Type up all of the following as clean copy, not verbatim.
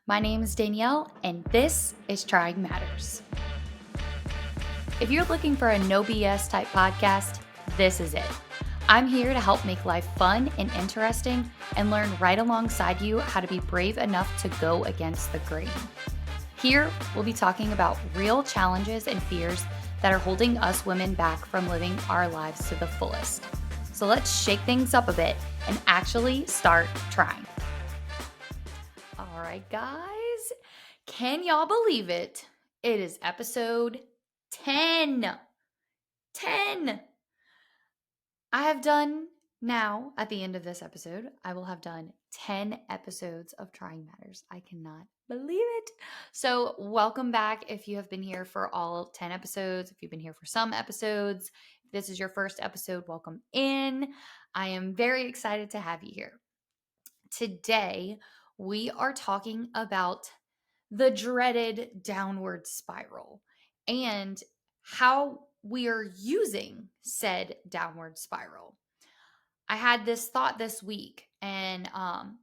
My name is Danielle, and this is Trying Matters. If you're looking for a no BS type podcast, this is it. I'm here to help make life fun and interesting and learn right alongside you how to be brave enough to go against the grain. Here, we'll be talking about real challenges and fears that are holding us women back from living our lives to the fullest. So let's shake things up a bit and actually start trying. All right, guys, can y'all believe it? It is episode 10. 10. I have done now, at the end of this episode, I will have done 10 episodes of Trying Matters. I cannot believe it. So, welcome back if you have been here for all 10 episodes. If you've been here for some episodes, if this is your first episode, welcome in. I am very excited to have you here. Today, we are talking about the dreaded downward spiral and how we are using said downward spiral. I had this thought this week, and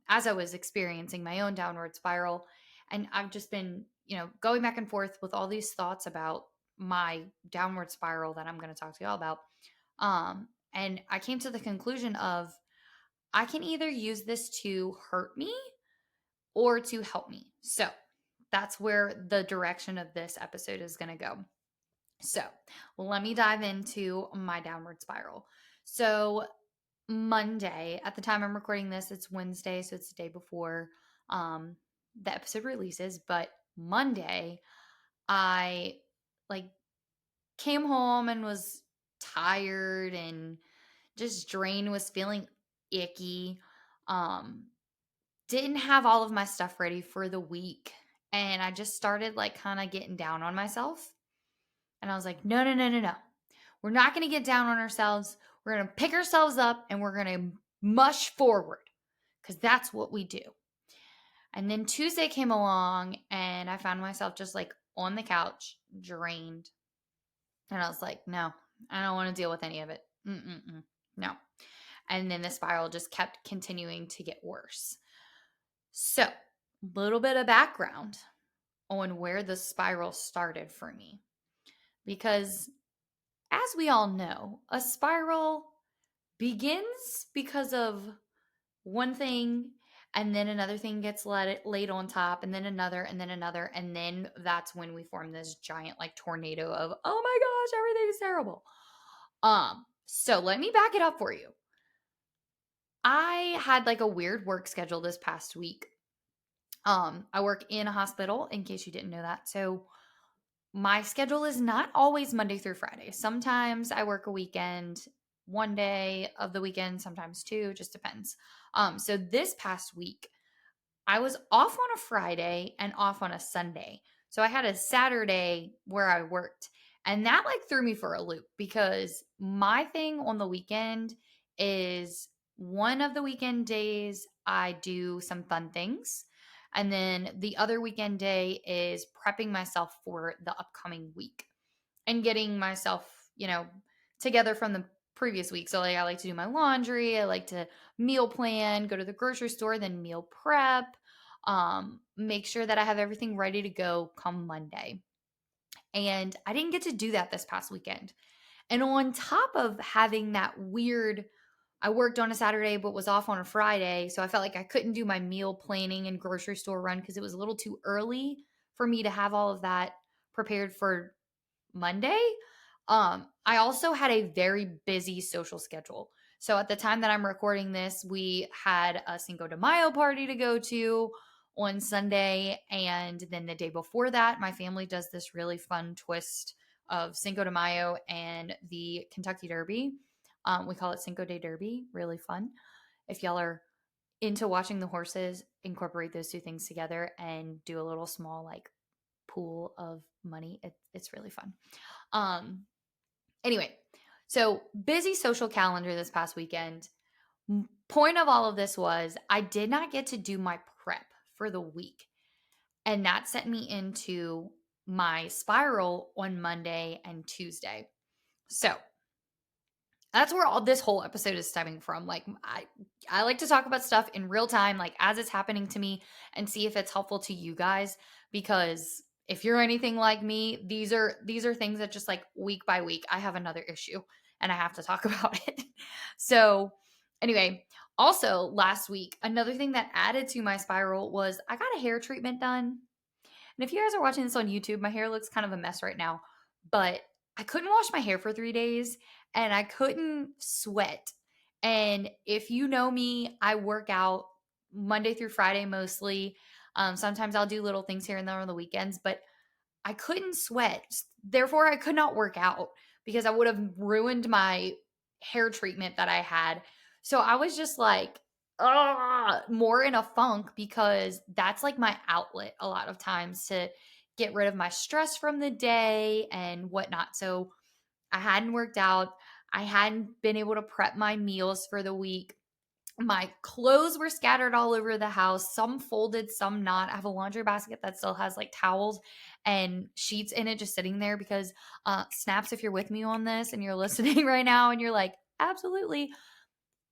as I was experiencing my own downward spiral, and I've just been, going back and forth with all these thoughts about my downward spiral that I'm going to talk to y'all about. And I came to the conclusion of I can either use this to hurt me or to help me. So that's where the direction of this episode is going to go. So let me dive into my downward spiral. So Monday, at the time I'm recording this, it's Wednesday, so it's the day before the episode releases. But Monday, I like came home and was tired and just drained, was feeling icky. Didn't have all of my stuff ready for the week. And I just started like kind of getting down on myself. And I was like, no, no, no, no, no. We're not going to get down on ourselves. We're going to pick ourselves up and we're going to mush forward because that's what we do. And then Tuesday came along and I found myself just like on the couch, drained. And I was like, no, I don't want to deal with any of it. No. And then the spiral just kept continuing to get worse. So, a little bit of background on where the spiral started for me. Because, as we all know, a spiral begins because of one thing, and then another thing gets laid on top, and then another, and then another. And then that's when we form this giant, like, tornado of, oh my gosh, everything's terrible. So let me back it up for you. I had like a weird work schedule this past week. I work in a hospital, in case you didn't know that. So my schedule is not always Monday through Friday. Sometimes I work a weekend, one day of the weekend, sometimes two, just depends. So this past week, I was off on a Friday and off on a Sunday. So I had a Saturday where I worked, and that like threw me for a loop because my thing on the weekend is one of the weekend days I do some fun things. And then the other weekend day is prepping myself for the upcoming week and getting myself, together from the previous week. So like I like to do my laundry, I like to meal plan, go to the grocery store, then meal prep, make sure that I have everything ready to go come Monday. And I didn't get to do that this past weekend. And on top of having that weird, I worked on a Saturday but was off on a Friday. So I felt like I couldn't do my meal planning and grocery store run because it was a little too early for me to have all of that prepared for Monday. I also had a very busy social schedule. So at the time that I'm recording this, we had a Cinco de Mayo party to go to on Sunday. And then the day before that, my family does this really fun twist of Cinco de Mayo and the Kentucky Derby. We call it Cinco de Derby. Really fun. If y'all are into watching the horses, incorporate those two things together and do a little small like pool of money. It's really fun. Anyway, so busy social calendar this past weekend. Point of all of this was I did not get to do my prep for the week. And that sent me into my spiral on Monday and Tuesday. So that's where all this whole episode is stemming from. Like I like to talk about stuff in real time, like as it's happening to me, and see if it's helpful to you guys. Because if you're anything like me, these are things that just like week by week I have another issue and I have to talk about it. So anyway, also last week, another thing that added to my spiral was I got a hair treatment done. And if you guys are watching this on YouTube, my hair looks kind of a mess right now, but I couldn't wash my hair for 3 days and I couldn't sweat. And if you know me, I work out Monday through Friday mostly. Sometimes I'll do little things here and there on the weekends, but I couldn't sweat. Therefore, I could not work out because I would have ruined my hair treatment that I had. So I was just like, more in a funk because that's like my outlet a lot of times to get rid of my stress from the day and whatnot. So I hadn't worked out. I hadn't been able to prep my meals for the week. My clothes were scattered all over the house, some folded, some not. I have a laundry basket that still has like towels and sheets in it just sitting there because snaps, if you're with me on this and you're listening right now and you're like, absolutely,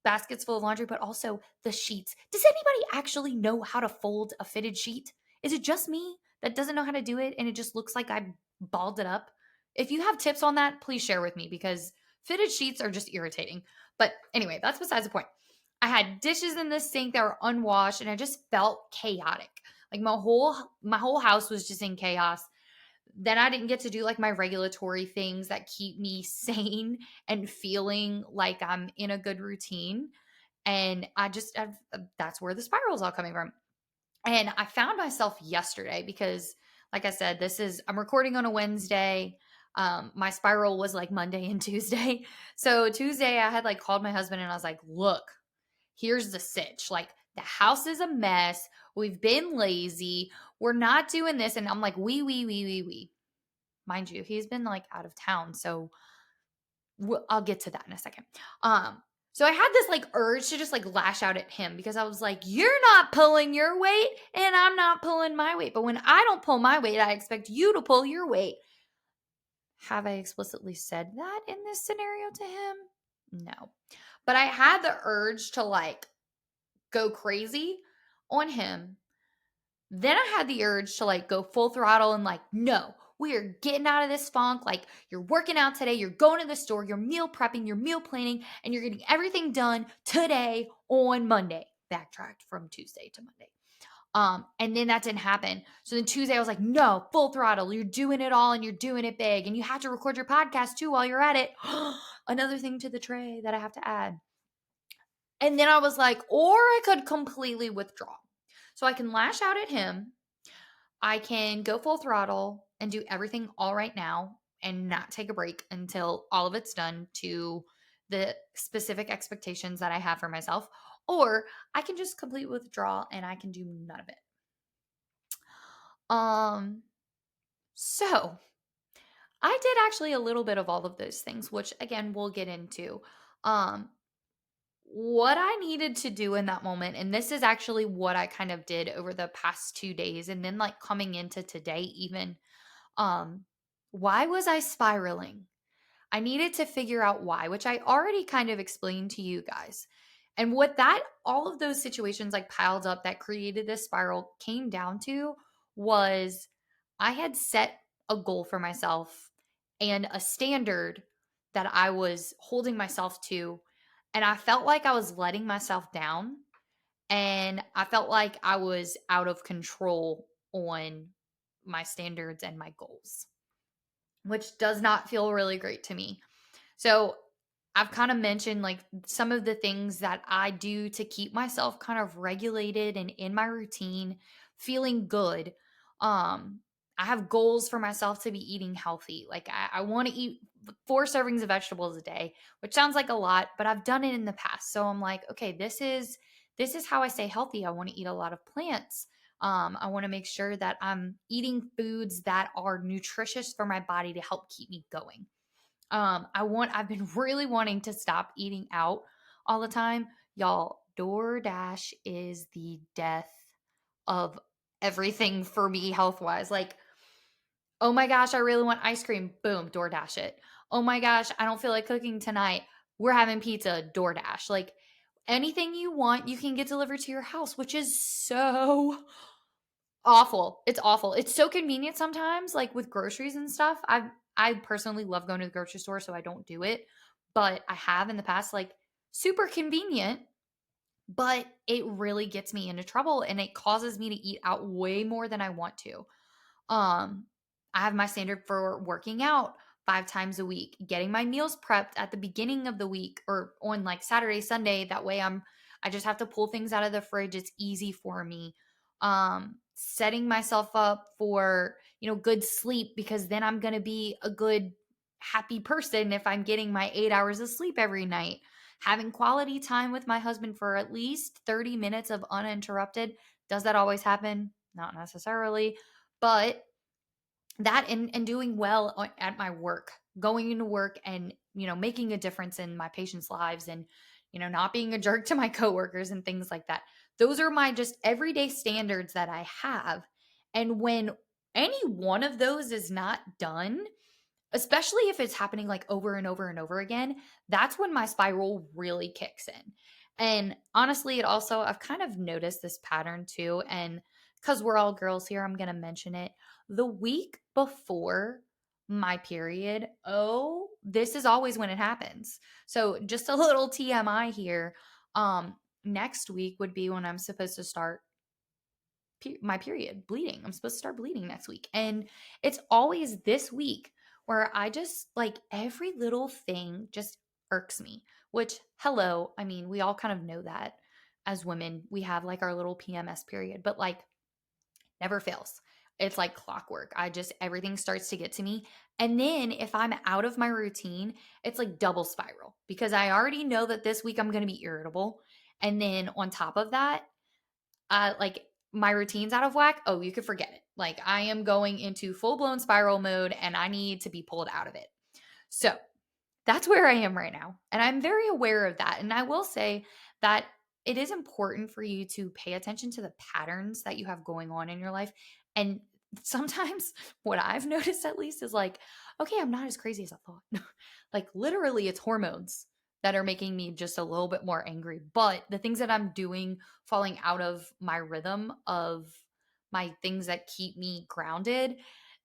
baskets full of laundry, but also the sheets. Does anybody actually know how to fold a fitted sheet? Is it just me that doesn't know how to do it and it just looks like I balled it up? If you have tips on that, please share with me because fitted sheets are just irritating. But anyway, that's besides the point. I had dishes in the sink that were unwashed and I just felt chaotic. Like my whole house was just in chaos. Then I didn't get to do like my regulatory things that keep me sane and feeling like I'm in a good routine. And that's where the spiral's all coming from. And I found myself yesterday because, like I said, I'm recording on a Wednesday. My spiral was like Monday and Tuesday. So Tuesday, I had like called my husband and I was like, look, here's the sitch. Like, the house is a mess. We've been lazy. We're not doing this. And I'm like, we. Mind you, he's been like out of town. So I'll get to that in a second. So I had this like urge to just like lash out at him because I was like, you're not pulling your weight and I'm not pulling my weight. But when I don't pull my weight, I expect you to pull your weight. Have I explicitly said that in this scenario to him? No. But I had the urge to like go crazy on him. Then I had the urge to like go full throttle and like, no, we are getting out of this funk. Like, you're working out today, you're going to the store, you're meal prepping, you're meal planning, and you're getting everything done today on Monday. Backtracked from Tuesday to Monday. And then that didn't happen. So then Tuesday I was like, no, full throttle. You're doing it all and you're doing it big. And you have to record your podcast too while you're at it. Another thing to the tray that I have to add. And then I was like, or I could completely withdraw. So I can lash out at him. I can go full throttle and do everything all right now and not take a break until all of it's done to the specific expectations that I have for myself. Or I can just completely withdraw and I can do none of it. So I did actually a little bit of all of those things, which again, we'll get into. What I needed to do in that moment, and this is actually what I kind of did over the past 2 days, and then like coming into today, even, why was I spiraling? I needed to figure out why, which I already kind of explained to you guys. And what all of those situations like piled up that created this spiral came down to was I had set a goal for myself and a standard that I was holding myself to. And I felt like I was letting myself down. And I felt like I was out of control on my standards and my goals, which does not feel really great to me. So I've kind of mentioned like some of the things that I do to keep myself kind of regulated and in my routine, feeling good. I have goals for myself to be eating healthy. Like I want to eat 4 servings of vegetables a day, which sounds like a lot, but I've done it in the past. So I'm like, okay, this is how I stay healthy. I want to eat a lot of plants. I want to make sure that I'm eating foods that are nutritious for my body to help keep me going. I've been really wanting to stop eating out all the time. Y'all, DoorDash is the death of everything for me health wise. Like, oh my gosh, I really want ice cream. Boom, DoorDash it. Oh my gosh, I don't feel like cooking tonight. we're having pizza, DoorDash. Like anything you want, you can get delivered to your house, which is so awful. It's awful. It's so convenient sometimes, like with groceries and stuff. I personally love going to the grocery store, so I don't do it, but I have in the past, like super convenient, but it really gets me into trouble and it causes me to eat out way more than I want to. Um, I have my standard for working out 5 times a week, getting my meals prepped at the beginning of the week or on like Saturday, Sunday. That way I just have to pull things out of the fridge. It's easy for me. Setting myself up for, good sleep, because then I'm going to be a good, happy person if I'm getting my 8 hours of sleep every night. Having quality time with my husband for at least 30 minutes of uninterrupted. Does that always happen? Not necessarily, but that and doing well at my work, going into work and, making a difference in my patients' lives and, not being a jerk to my coworkers and things like that. Those are my just everyday standards that I have. And when any one of those is not done, especially if it's happening like over and over and over again, that's when my spiral really kicks in. And honestly, I've kind of noticed this pattern too. And because we're all girls here, I'm going to mention it. The week before my period, oh, this is always when it happens. So just a little TMI here. Next week would be when I'm supposed to start my period bleeding. I'm supposed to start bleeding next week. And it's always this week where I just like every little thing just irks me, which, hello, I mean, we all kind of know that as women, we have like our little PMS period, but like never fails. It's like clockwork. Everything starts to get to me. And then if I'm out of my routine, it's like double spiral because I already know that this week I'm going to be irritable. And then on top of that, like my routine's out of whack, oh, you could forget it. Like I am going into full blown spiral mode and I need to be pulled out of it. So that's where I am right now. And I'm very aware of that. And I will say that it is important for you to pay attention to the patterns that you have going on in your life. And sometimes what I've noticed at least is like, okay, I'm not as crazy as I thought. Like literally it's hormones that are making me just a little bit more angry. But the things that I'm doing, falling out of my rhythm of my things that keep me grounded,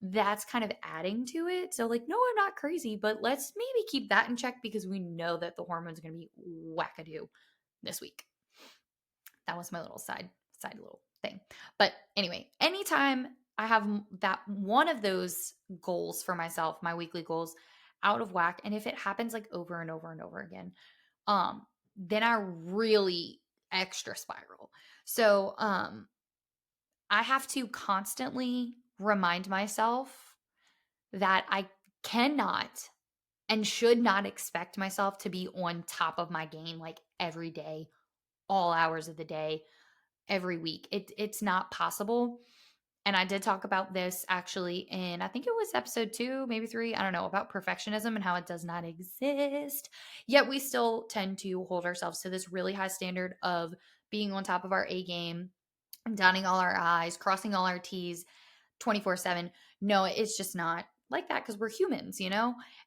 that's kind of adding to it. So like, no, I'm not crazy, but let's maybe keep that in check because we know that the hormones are going to be wackadoo this week. That was my little side little thing. But anyway, anytime I have that one of those goals for myself, my weekly goals, out of whack, and if it happens like over and over and over again, then I really extra spiral. So I have to constantly remind myself that I cannot and should not expect myself to be on top of my game like every day, all hours of the day, every week. It's not possible. And I did talk about this actually in, I think it was episode 2, maybe 3, I don't know, about perfectionism and how it does not exist. Yet we still tend to hold ourselves to this really high standard of being on top of our A game, dotting all our I's, crossing all our T's 24/7. No, it's just not like that because we're humans,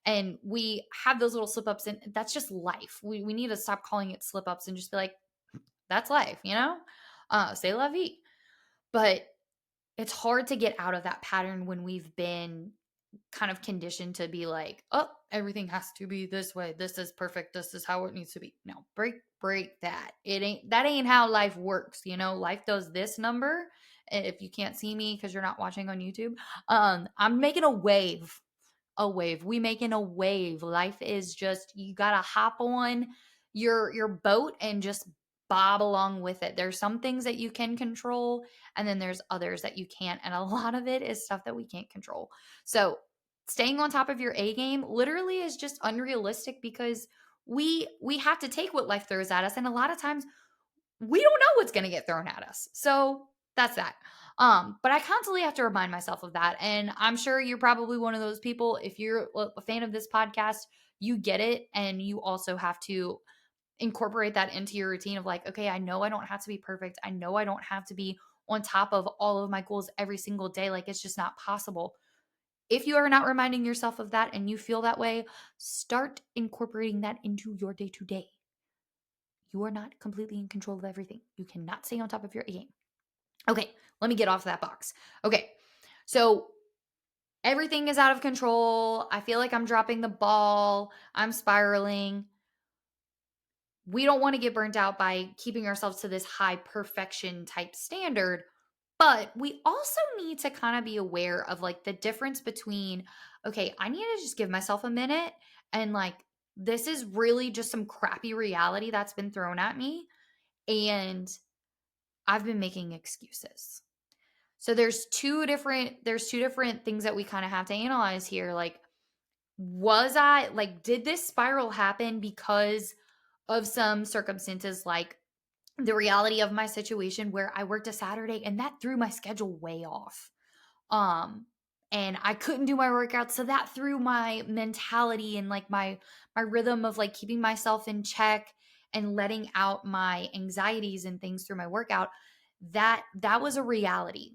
and we have those little slip ups, and that's just life. We need to stop calling it slip ups and just be like, that's life, say la vie. But it's hard to get out of that pattern when we've been kind of conditioned to be like, oh, everything has to be this way. This is perfect. This is how it needs to be. No, break that. That ain't how life works. Life does this number. If you can't see me because you're not watching on YouTube, I'm making a wave. We making a wave. Life is just, you gotta hop on your boat and just bob along with it. There's some things that you can control, and then there's others that you can't. And a lot of it is stuff that we can't control. So staying on top of your A game literally is just unrealistic because we have to take what life throws at us. And a lot of times we don't know what's going to get thrown at us. So that's that. But I constantly have to remind myself of that. And I'm sure you're probably one of those people. If you're a fan of this podcast, you get it. And you also have to incorporate that into your routine of like, okay, I know I don't have to be perfect. I know I don't have to be on top of all of my goals every single day. Like it's just not possible. If you are not reminding yourself of that and you feel that way, start incorporating that into your day to day. You are not completely in control of everything. You cannot stay on top of your game. Okay, let me get off that box. Okay, so everything is out of control. I feel like I'm dropping the ball. I'm spiraling. We don't want to get burnt out by keeping ourselves to this high perfection type standard. But we also need to kind of be aware of like the difference between, okay, I need to just give myself a minute and like, this is really just some crappy reality that's been thrown at me. And I've been making excuses. So there's two different things that we kind of have to analyze here. Like, did this spiral happen because of some circumstances, like the reality of my situation where I worked a Saturday and that threw my schedule way off. And I couldn't do my workout, so that threw my mentality and like my rhythm of like keeping myself in check and letting out my anxieties and things through my workout. That was a reality.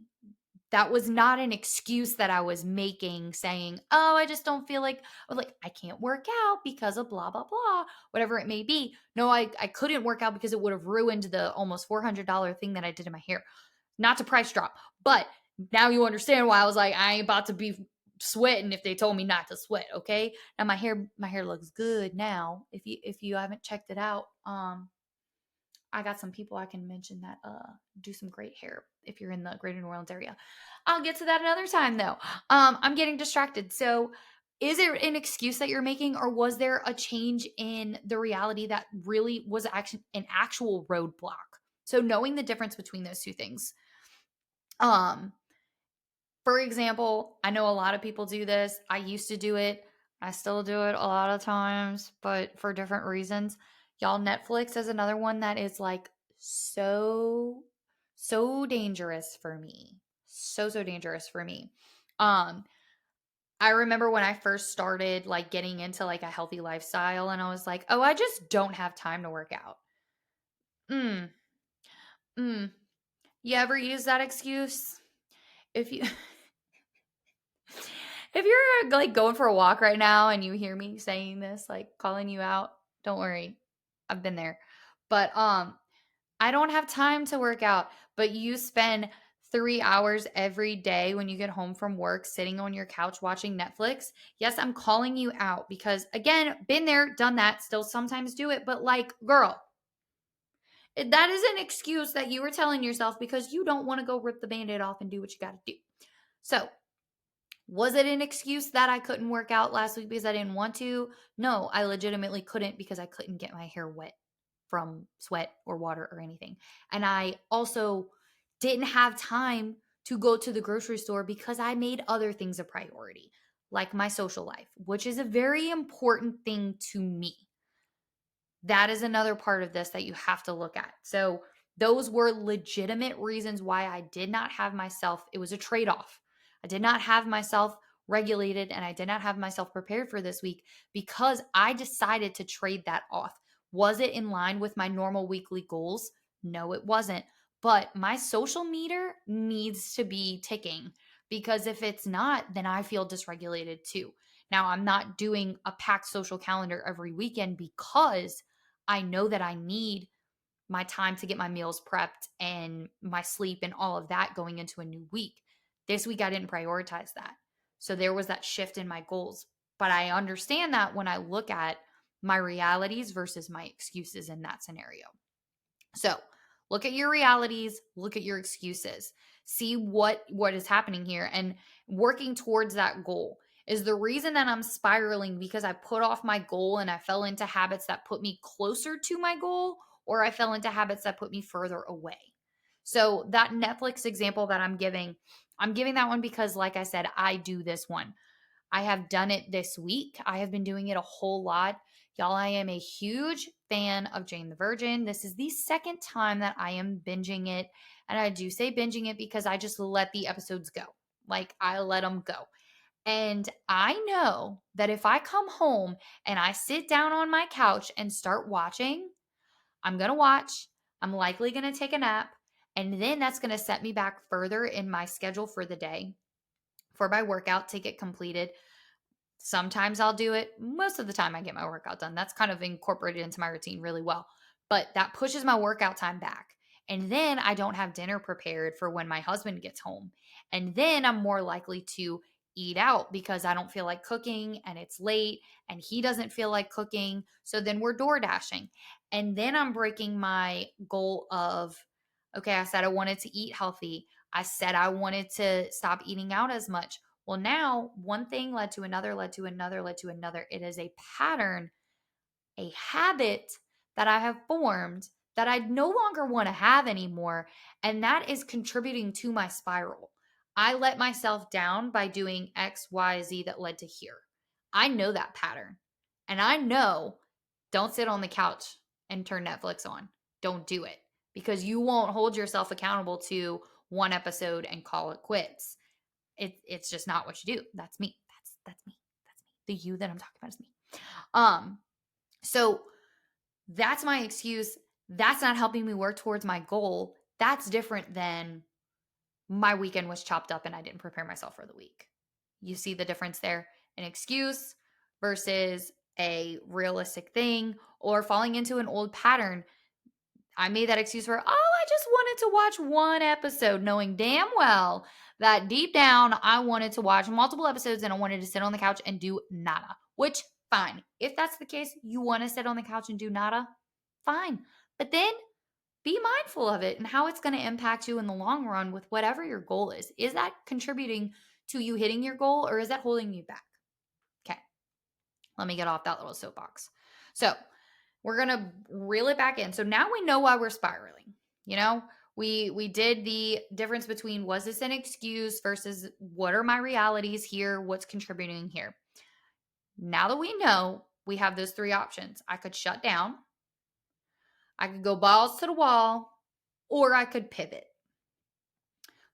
That was not an excuse that I was making saying, "Oh, I just don't feel like," or like, "I can't work out because of blah blah blah," whatever it may be. No, I couldn't work out because it would have ruined the almost $400 thing that I did in my hair. Not to price drop, but now you understand why I was like, I ain't about to be sweating if they told me not to sweat, okay? Now my hair looks good now. If you haven't checked it out, I got some people I can mention that do some great hair if you're in the greater New Orleans area. I'll get to that another time though. I'm getting distracted. So is it an excuse that you're making, or was there a change in the reality that really was actually an actual roadblock? So knowing the difference between those two things. Um, for example, I know a lot of people do this. I used to do it. I still do it a lot of times, but for different reasons. Y'all, Netflix is another one that is like so dangerous for me. So dangerous for me. Um I remember when I first started like getting into like a healthy lifestyle and I was like, "Oh, I just don't have time to work out." Mm. Mm. You ever use that excuse? If you If you're like going for a walk right now and you hear me saying this, like calling you out, don't worry. I've been there. But I don't have time to work out, but you spend 3 hours every day when you get home from work sitting on your couch watching Netflix. Yes, I'm calling you out because again, been there, done that, still sometimes do it, but like, girl, that is an excuse that you were telling yourself because you don't want to go rip the band-aid off and do what you got to do. So, was it an excuse that I couldn't work out last week because I didn't want to? No, I legitimately couldn't because I couldn't get my hair wet from sweat or water or anything. And I also didn't have time to go to the grocery store because I made other things a priority, like my social life, which is a very important thing to me. That is another part of this that you have to look at. So, those were legitimate reasons why I did not have myself, it was a trade off. I did not have myself regulated and I did not have myself prepared for this week because I decided to trade that off. Was it in line with my normal weekly goals? No, it wasn't. But my social meter needs to be ticking because if it's not, then I feel dysregulated too. Now, I'm not doing a packed social calendar every weekend because I know that I need my time to get my meals prepped and my sleep and all of that going into a new week. This week, I didn't prioritize that. So there was that shift in my goals. But I understand that when I look at my realities versus my excuses in that scenario. So look at your realities, look at your excuses, see what is happening here and working towards that goal. Is the reason that I'm spiraling because I put off my goal and I fell into habits that put me closer to my goal, or I fell into habits that put me further away? So that Netflix example that I'm giving that one because like I said, I do this one. I have done it this week. I have been doing it a whole lot. Y'all, I am a huge fan of Jane the Virgin. This is the second time that I am binging it. And I do say binging it because I just let the episodes go. Like, I let them go. And I know that if I come home and I sit down on my couch and start watching, I'm going to watch. I'm likely going to take a nap. And then that's going to set me back further in my schedule for the day. for my workout to get completed. Sometimes I'll do it. Most of the time I get my workout done. That's kind of incorporated into my routine really well. But that pushes my workout time back. And then I don't have dinner prepared for when my husband gets home. And then I'm more likely to eat out because I don't feel like cooking and it's late and he doesn't feel like cooking. So then we're door dashing. And then I'm breaking my goal of, okay, I said I wanted to eat healthy. I said I wanted to stop eating out as much. Well, now one thing led to another, led to another, led to another. It is a pattern, a habit that I have formed that I no longer want to have anymore. And that is contributing to my spiral. I let myself down by doing X, Y, Z that led to here. I know that pattern. And I know don't sit on the couch and turn Netflix on. Don't do it because you won't hold yourself accountable to one episode and call it quits. It's just not what you do. That's me. That's me. That's me. The you that I'm talking about is me. So that's my excuse. That's not helping me work towards my goal. That's different than my weekend was chopped up and I didn't prepare myself for the week. You see the difference there? An excuse versus a realistic thing or falling into an old pattern. I made that excuse for, I just wanted to watch one episode, knowing damn well that deep down I wanted to watch multiple episodes and I wanted to sit on the couch and do nada. Which, fine. If that's the case, you want to sit on the couch and do nada, fine. But then be mindful of it and how it's going to impact you in the long run with whatever your goal is. Is that contributing to you hitting your goal or is that holding you back? Okay. Let me get off that little soapbox. So we're going to reel it back in. So now we know why we're spiraling. You know, we did the difference between was this an excuse versus what are my realities here? What's contributing here? Now that we know, we have those three options. I could shut down, I could go balls to the wall, or I could pivot.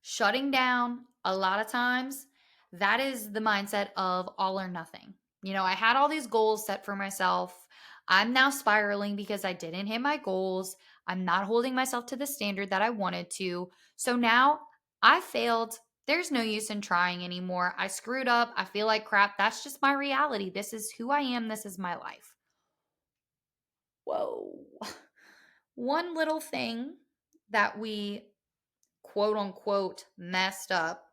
Shutting down, a lot of times, that is the mindset of all or nothing. You know, I had all these goals set for myself. I'm now spiraling because I didn't hit my goals. I'm not holding myself to the standard that I wanted to. So now I failed. There's no use in trying anymore. I screwed up. I feel like crap. That's just my reality. This is who I am. This is my life. Whoa. One little thing that we quote unquote messed up,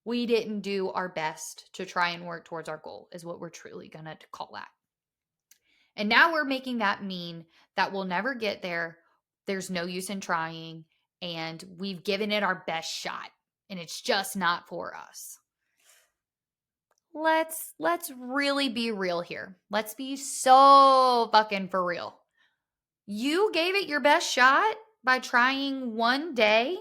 we didn't do our best to try and work towards our goal, is what we're truly going to call that. And now we're making that mean that we'll never get there. There's no use in trying. And we've given it our best shot. And it's just not for us. Let's really be real here. Let's be so fucking for real. You gave it your best shot by trying one day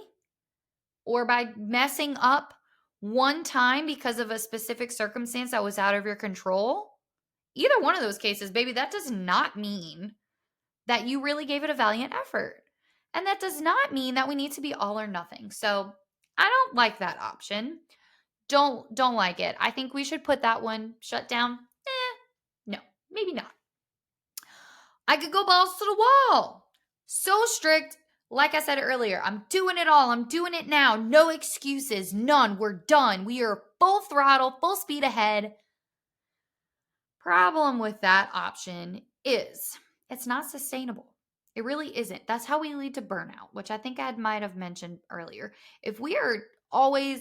or by messing up one time because of a specific circumstance that was out of your control. Either one of those cases, baby, that does not mean that you really gave it a valiant effort. And that does not mean that we need to be all or nothing. So I don't like that option. Don't like it. I think we should put that one shut down. No, maybe not. I could go balls to the wall. So strict. Like I said earlier, I'm doing it all. I'm doing it now. No excuses. None. We're done. We are full throttle, full speed ahead. Problem with that option is it's not sustainable. It really isn't. That's how we lead to burnout, which I think I might have mentioned earlier. If we are always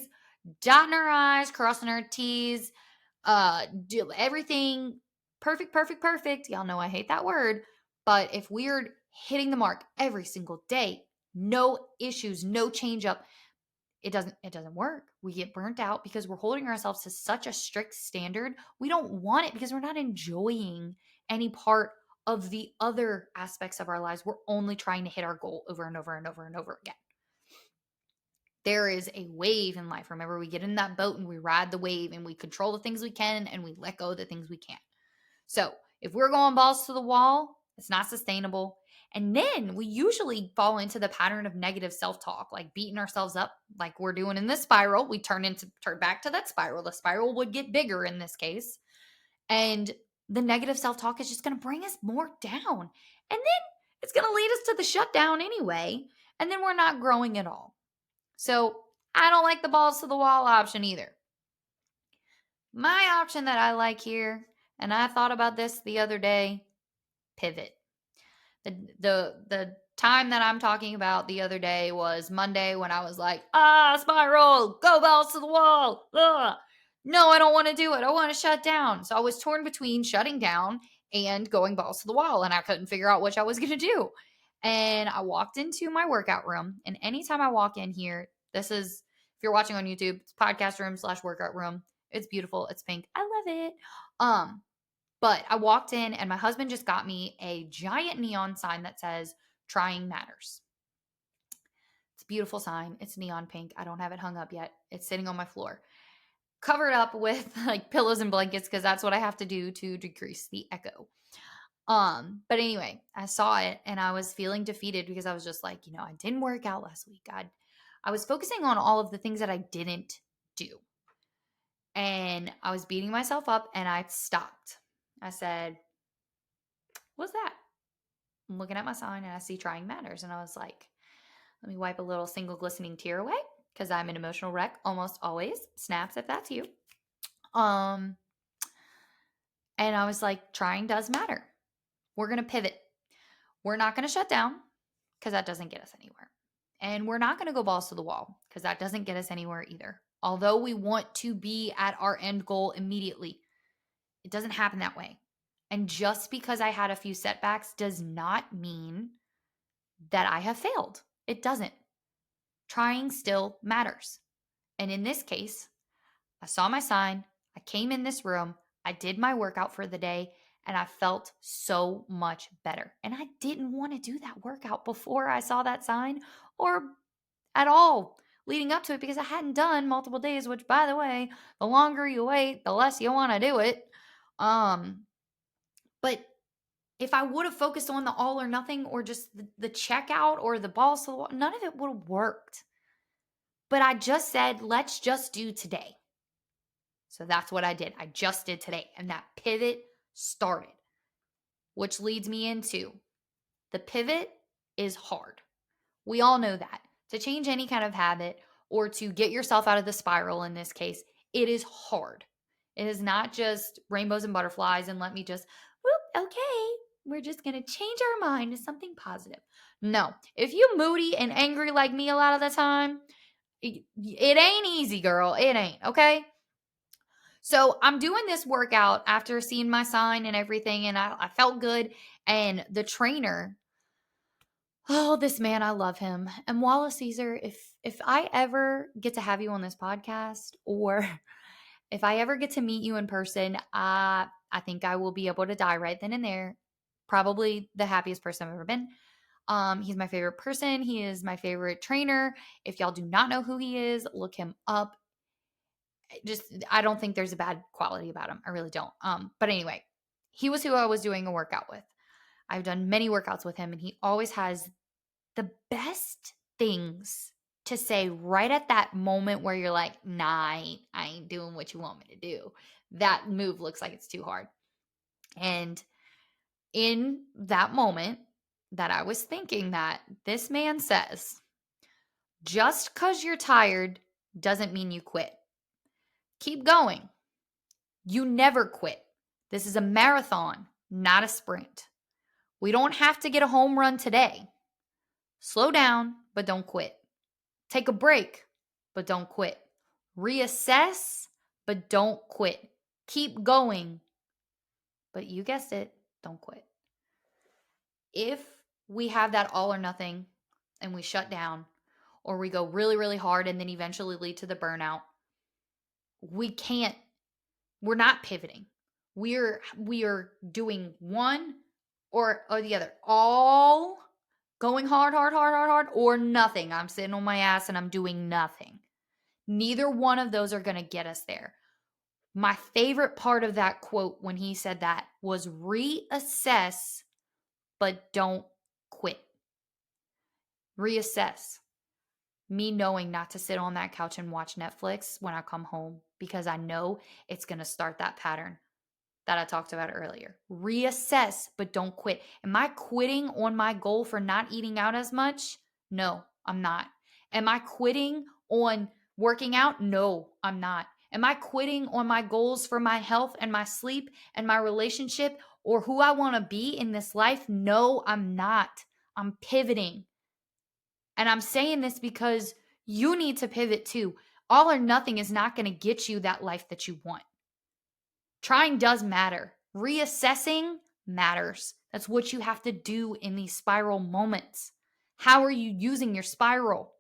dotting our I's, crossing our T's, do everything perfect. Y'all know I hate that word. But if we're hitting the mark every single day, no issues, no change up, it doesn't work. We get burnt out because we're holding ourselves to such a strict standard. We don't want it because we're not enjoying any part of the other aspects of our lives. We're only trying to hit our goal over and over and over and over again. There is a wave in life. Remember, we get in that boat and we ride the wave and we control the things we can and we let go of the things we can't. So if we're going balls to the wall, it's not sustainable. And then we usually fall into the pattern of negative self-talk, like beating ourselves up like we're doing in this spiral. We turn back to that spiral. The spiral would get bigger in this case. And the negative self-talk is just going to bring us more down. And then it's going to lead us to the shutdown anyway. And then we're not growing at all. So I don't like the balls to the wall option either. My option that I like here, and I thought about this the other day, pivot. The time that I'm talking about the other day was Monday when I was like, spiral, go balls to the wall. Ugh. No, I don't want to do it. I want to shut down. So I was torn between shutting down and going balls to the wall, and I couldn't figure out which I was going to do. And I walked into my workout room, and anytime I walk in here, this is, if you're watching on YouTube, it's podcast room / workout room. It's beautiful. It's pink. I love it. But I walked in and my husband just got me a giant neon sign that says trying matters. It's a beautiful sign. It's neon pink. I don't have it hung up yet. It's sitting on my floor, covered up with like pillows and blankets because that's what I have to do to decrease the echo. But anyway, I saw it and I was feeling defeated because I was just like, I didn't work out last week. I was focusing on all of the things that I didn't do. And I was beating myself up and I stopped. I said, what's that? I'm looking at my sign and I see trying matters. And I was like, let me wipe a little single glistening tear away because I'm an emotional wreck almost always. Snaps if that's you. And I was like, trying does matter. We're going to pivot. We're not going to shut down because that doesn't get us anywhere. And we're not going to go balls to the wall because that doesn't get us anywhere either. Although we want to be at our end goal immediately, it doesn't happen that way. And just because I had a few setbacks does not mean that I have failed. It doesn't. Trying still matters. And in this case, I saw my sign, I came in this room, I did my workout for the day, and I felt so much better. And I didn't want to do that workout before I saw that sign or at all leading up to it because I hadn't done multiple days, which, by the way, the longer you wait, the less you want to do it. But if I would have focused on the all or nothing or just the checkout or the balls to the wall, none of it would have worked. But I just said, let's just do today. So that's what I did. I just did today. And that pivot started, which leads me into the pivot is hard. We all know that. To change any kind of habit or to get yourself out of the spiral in this case, it is hard. It is not just rainbows and butterflies and let me just, okay, we're just going to change our mind to something positive. No, if you moody and angry like me a lot of the time, it ain't easy, girl. It ain't, okay? So I'm doing this workout after seeing my sign and everything, and I felt good. And the trainer, oh, this man, I love him. And Amoila Cesar, if I ever get to have you on this podcast or if I ever get to meet you in person, I think I will be able to die right then and there. Probably the happiest person I've ever been. He's my favorite person. He is my favorite trainer. If y'all do not know who he is, look him up. I don't think there's a bad quality about him. I really don't. But anyway, he was who I was doing a workout with. I've done many workouts with him, and he always has the best things to say right at that moment where you're like, nah, I ain't doing what you want me to do. That move looks like it's too hard. And in that moment that I was thinking that, this man says, just because you're tired doesn't mean you quit. Keep going. You never quit. This is a marathon, not a sprint. We don't have to get a home run today. Slow down, but don't quit. Take a break, but don't quit. Reassess, but don't quit. Keep going, but you guessed it, don't quit. If we have that all or nothing and we shut down, or we go really, really hard and then eventually lead to the burnout, we're not pivoting. We are doing one or the other. All going hard, or nothing. I'm sitting on my ass and I'm doing nothing. Neither one of those are going to get us there. My favorite part of that quote when he said that was reassess, but don't quit. Reassess. Me knowing not to sit on that couch and watch Netflix when I come home because I know it's going to start that pattern that I talked about earlier. Reassess, but don't quit. Am I quitting on my goal for not eating out as much? No, I'm not. Am I quitting on working out? No, I'm not. Am I quitting on my goals for my health and my sleep and my relationship or who I want to be in this life? No, I'm not. I'm pivoting. And I'm saying this because you need to pivot too. All or nothing is not going to get you that life that you want. Trying does matter. Reassessing matters. That's what you have to do in these spiral moments. How are you using your spiral?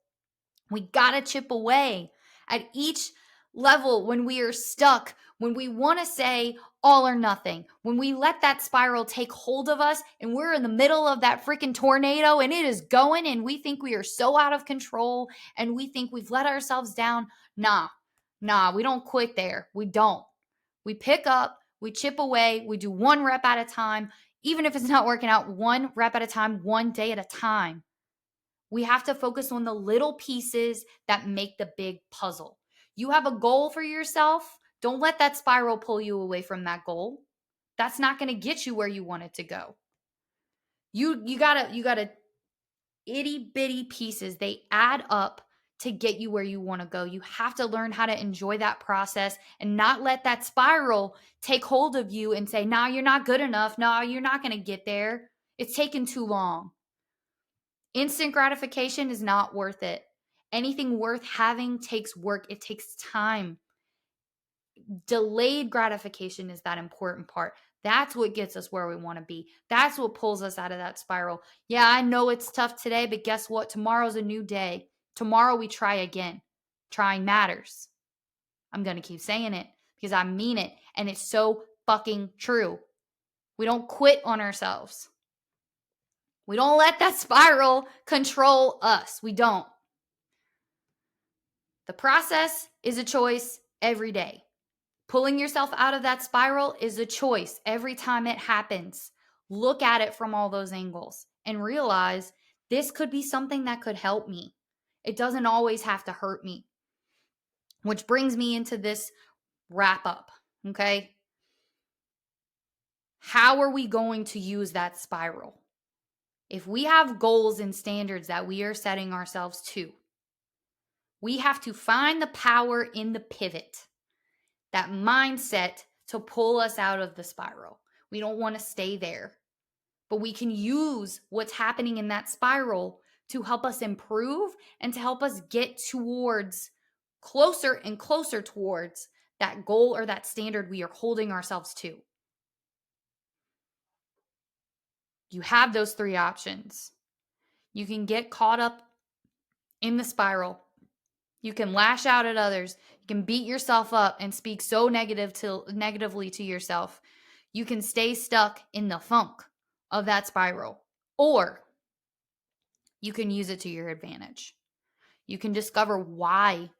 We got to chip away at each level when we are stuck, when we want to say all or nothing, when we let that spiral take hold of us and we're in the middle of that freaking tornado and it is going and we think we are so out of control and we think we've let ourselves down. Nah, we don't quit there. We don't. We pick up, we chip away, we do one rep at a time. Even if it's not working out, one rep at a time, one day at a time. We have to focus on the little pieces that make the big puzzle. You have a goal for yourself. Don't let that spiral pull you away from that goal. That's not going to get you where you want it to go. You gotta itty bitty pieces. They add up to get you where you want to go. You have to learn how to enjoy that process and not let that spiral take hold of you and say, "No, you're not good enough. No, you're not going to get there. It's taken too long." Instant gratification is not worth it. Anything worth having takes work. It takes time. Delayed gratification is that important part. That's what gets us where we want to be. That's what pulls us out of that spiral. Yeah, I know it's tough today, but guess what? Tomorrow's a new day. Tomorrow we try again. Trying matters. I'm going to keep saying it because I mean it. And it's so fucking true. We don't quit on ourselves. We don't let that spiral control us. We don't. The process is a choice every day. Pulling yourself out of that spiral is a choice every time it happens. Look at it from all those angles and realize this could be something that could help me. It doesn't always have to hurt me. Which brings me into this wrap up, okay? How are we going to use that spiral? If we have goals and standards that we are setting ourselves to, we have to find the power in the pivot, that mindset to pull us out of the spiral. We don't want to stay there, but we can use what's happening in that spiral to help us improve and to help us get towards closer and closer towards that goal or that standard we are holding ourselves to. You have those three options. You can get caught up in the spiral. You can lash out at others. You can beat yourself up and speak so negatively to yourself. You can stay stuck in the funk of that spiral. Or you can use it to your advantage. You can discover why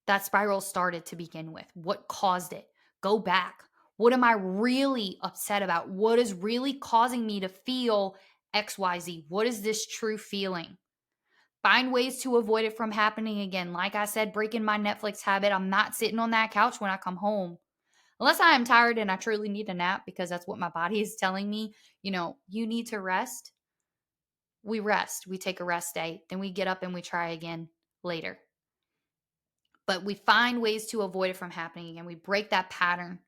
that spiral started to begin with. What caused it? Go back. What am I really upset about? What is really causing me to feel XYZ? What is this true feeling? Find ways to avoid it from happening again. Like I said, breaking my Netflix habit. I'm not sitting on that couch when I come home. Unless I am tired and I truly need a nap because that's what my body is telling me. You need to rest. We rest. We take a rest day. Then we get up and we try again later. But we find ways to avoid it from happening again. We break that pattern.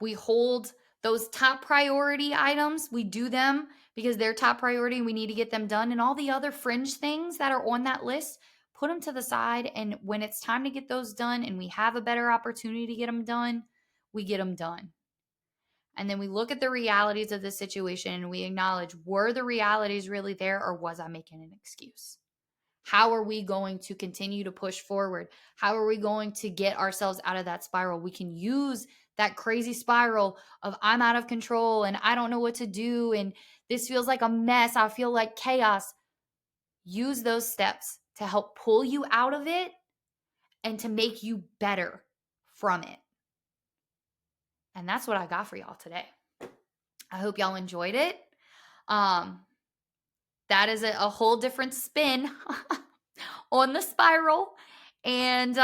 We hold those top priority items. We do them because they're top priority and we need to get them done. And all the other fringe things that are on that list, put them to the side. And when it's time to get those done and we have a better opportunity to get them done, we get them done. And then we look at the realities of the situation and we acknowledge, were the realities really there or was I making an excuse? How are we going to continue to push forward? How are we going to get ourselves out of that spiral? We can use that crazy spiral of I'm out of control and I don't know what to do and this feels like a mess. I feel like chaos. Use those steps to help pull you out of it and to make you better from it. And that's what I got for y'all today. I hope y'all enjoyed it. That is a whole different spin on the spiral. And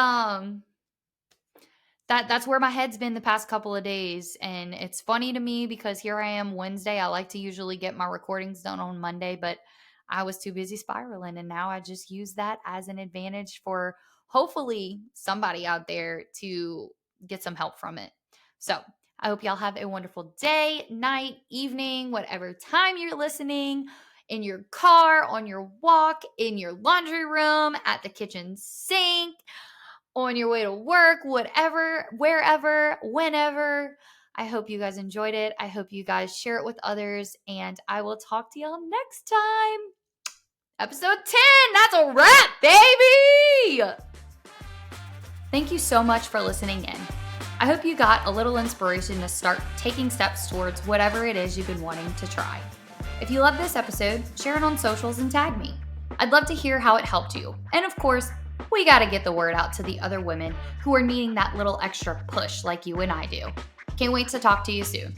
that's where my head's been the past couple of days. And it's funny to me because here I am Wednesday. I like to usually get my recordings done on Monday, but I was too busy spiraling. And now I just use that as an advantage for hopefully somebody out there to get some help from it. So I hope y'all have a wonderful day, night, evening, whatever time you're listening, in your car, on your walk, in your laundry room, at the kitchen sink, on your way to work, whatever, wherever, whenever. I hope you guys enjoyed it. I hope you guys share it with others, and I will talk to y'all next time. Episode 10, that's a wrap, baby! Thank you so much for listening in. I hope you got a little inspiration to start taking steps towards whatever it is you've been wanting to try. If you love this episode, share it on socials and tag me. I'd love to hear how it helped you. And of course, we got to get the word out to the other women who are needing that little extra push like you and I do. Can't wait to talk to you soon.